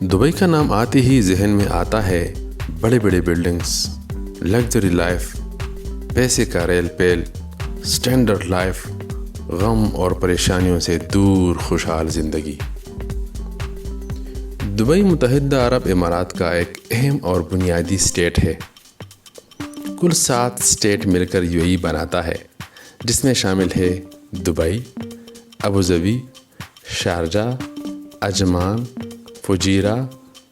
Dubai کا نام آتے ہی ذہن میں آتا ہے بڑے بڑے بلڈنگز، لگژری لائف، پیسے کا ریل پیل، سٹینڈرڈ لائف، غم اور پریشانیوں سے دور خوشحال زندگی۔ دبئی متحدہ عرب امارات کا ایک اہم اور بنیادی اسٹیٹ ہے۔ کل 7 اسٹیٹ مل کر UAE بناتا ہے، جس میں شامل ہے Dubai, Abu Dhabi, Sharjah, عجمان، Fujairah,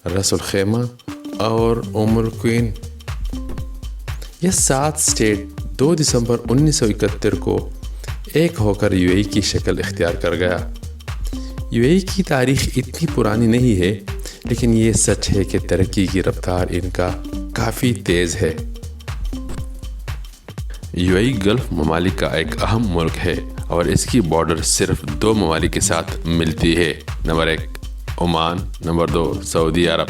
Ras Al Khaimah اور القوین۔ یہ 7 اسٹیٹ 2 دسمبر 1971 کو ایک ہو کر UAE کی شکل اختیار کر گیا۔ UAE کی تاریخ اتنی پرانی نہیں ہے، لیکن یہ سچ ہے کہ ترقی کی رفتار ان کا کافی تیز ہے۔ UAE گلف ممالک کا ایک اہم ملک ہے اور اس کی بارڈر صرف 2 ممالک کے ساتھ ملتی ہے، نمبر 1 عمان، نمبر 2 سعودی عرب،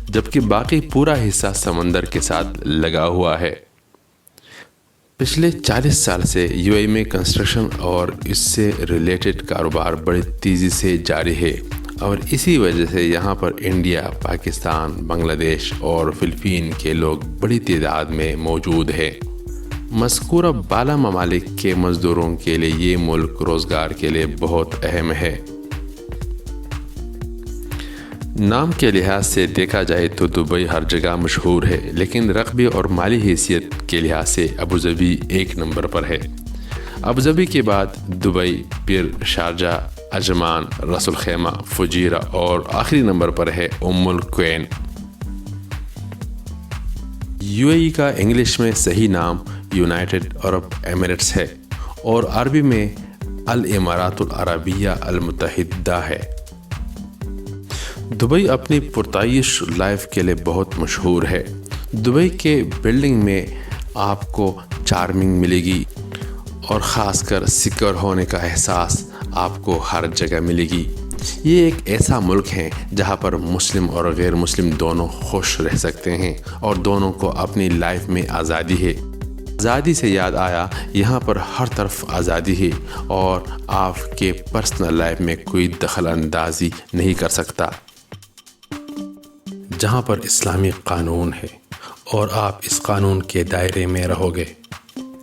جبکہ باقی پورا حصہ سمندر کے ساتھ لگا ہوا ہے۔ پچھلے 40 سال سے UAE میں کنسٹرکشن اور اس سے ریلیٹڈ کاروبار بڑی تیزی سے جاری ہے، اور اسی وجہ سے یہاں پر انڈیا، پاکستان، بنگلہ دیش اور فلپین کے لوگ بڑی تعداد میں موجود ہیں۔ مذکورہ بالا ممالک کے مزدوروں کے لیے یہ ملک روزگار کے لیے بہت اہم ہے۔ نام کے لحاظ سے دیکھا جائے تو دبئی ہر جگہ مشہور ہے، لیکن رقبے اور مالی حیثیت کے لحاظ سے ابوظہبی 1 نمبر پر ہے۔ ابوظہبی کے بعد دبئی، پھر شارجہ، عجمان، راس الخیمہ، فجیرہ اور آخری نمبر پر ہے القوین۔ UAE کا انگلش میں صحیح نام یونائٹڈ عرب ایمریٹس ہے اور عربی میں الامارات العربیہ المتحدہ ہے۔ دبئی اپنی پرتعیش لائف کے لیے بہت مشہور ہے۔ دبئی کے بلڈنگ میں آپ کو چارمنگ ملے گی اور خاص کر سیکیور ہونے کا احساس آپ کو ہر جگہ ملے گی۔ یہ ایک ایسا ملک ہے جہاں پر مسلم اور غیر مسلم دونوں خوش رہ سکتے ہیں اور دونوں کو اپنی لائف میں آزادی ہے۔ آزادی سے یاد آیا، یہاں پر ہر طرف آزادی ہے اور آپ کے پرسنل لائف میں کوئی دخل اندازی نہیں کر سکتا۔ جہاں پر اسلامی قانون ہے اور آپ اس قانون کے دائرے میں رہو گے،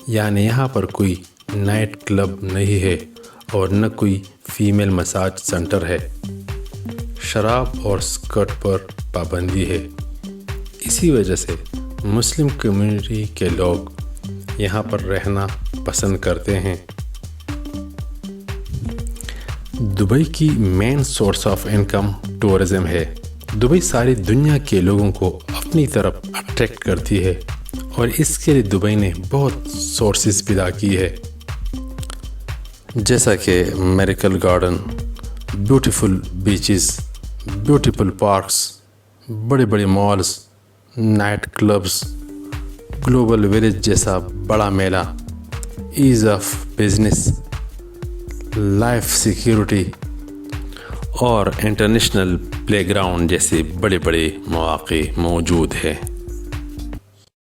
یعنی یہاں پر کوئی نائٹ کلب نہیں ہے اور نہ کوئی فیمیل مساج سینٹر ہے۔ شراب اور سکرٹ پر پابندی ہے۔ اسی وجہ سے مسلم کمیونٹی کے لوگ یہاں پر رہنا پسند کرتے ہیں۔ دبئی کی main source of income tourism ہے۔ دبئی ساری دنیا کے لوگوں کو اپنی طرف اٹریکٹ کرتی ہے اور اس کے لیے دبئی نے بہت سورسز پیدا کی ہے، جیسا کہ miracle garden, beautiful beaches, beautiful parks, بڑے بڑے malls, night clubs, global village جیسا بڑا میلہ، ease of business, life security اور انٹرنیشنل پلے گراؤنڈ جیسے بڑے بڑے مواقع موجود ہیں۔